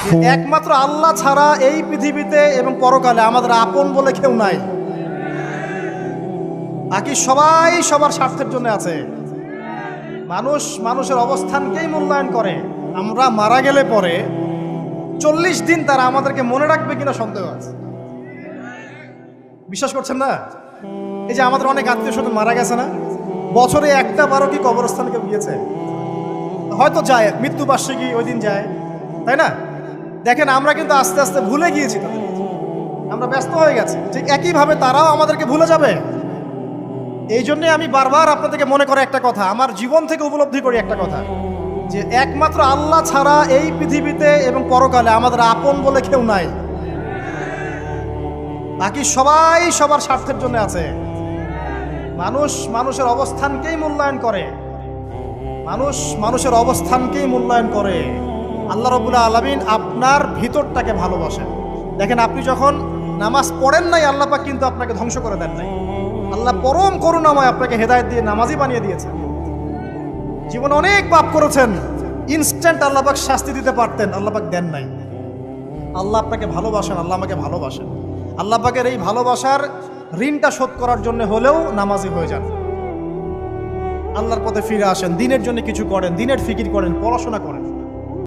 একমাত্র আল্লাহ ছাড়া এই পৃথিবীতে এবং পরকালে আমাদের আপন বলে কেউ নাই। বাকি সবাই সবার স্বার্থের জন্য আছে। মানুষ মানুষের অবস্থানকেই মূল্যায়ন করে। আমরা মারা গেলে পরে 40 দিন তারা আমাদেরকে মনে রাখবে কিনা সন্দেহ আছে। বিশ্বাস করছেন না? এই যে আমাদের অনেক আত্মীয় স্বজন মারা গেছে না, বছরে একটা বারো কি কবরস্থানে কেউ গিয়েছে? হয়তো যায়, মৃত্যুবার্ষিকী ওই দিন যায়, তাই না? দেখেন আমরা কিন্তু আস্তে আস্তে ভুলে গিয়েছি তাদের, আমরা ব্যস্ত হয়ে গেছি। ঠিক একইভাবে তারাও আমাদেরকে ভুলে যাবে। এই জন্যে আমি বারবার আপনাদেরকে মনে করে একটা কথা, আমার জীবন থেকে উপলব্ধি করি একটা কথা, যে একমাত্র আল্লাহ ছাড়া এই পৃথিবীতে এবং পরকালে আমাদের আপন বলে কেউ নাই। বাকি সবাই সবার স্বার্থের জন্য আছে। মানুষ মানুষের অবস্থানকেই মূল্যায়ন করে। মানুষ মানুষের অবস্থানকেই মূল্যায়ন করে। আল্লাহ রাব্বুল আলামিন আপনার ভিতরটাকে ভালোবাসেন। দেখেন আপনি যখন নামাজ পড়েন নাই, আল্লাহ পাক কিন্তু আপনাকে ধ্বংস করে দেন নাই। আল্লাহ পরম করুণাময় আপনাকে হেদায়েত দিয়ে নামাজি বানিয়ে দিয়েছেন। জীবনে অনেক পাপ করেছেন, ইনস্ট্যান্ট আল্লাহ পাক শাস্তি দিতে পারতেন, আল্লাহ পাক দেন নাই। আল্লাহ আপনাকে ভালোবাসেন, আল্লাহ আমাকে ভালোবাসেন। আল্লাহ পাকের এই ভালোবাসার ঋণটা শোধ করার জন্য হলেও নামাজি হয়ে যান, আল্লাহর পথে ফিরে আসেন, দিনের জন্য কিছু করেন, দিনের ফিকির করেন, পড়াশোনা করেন।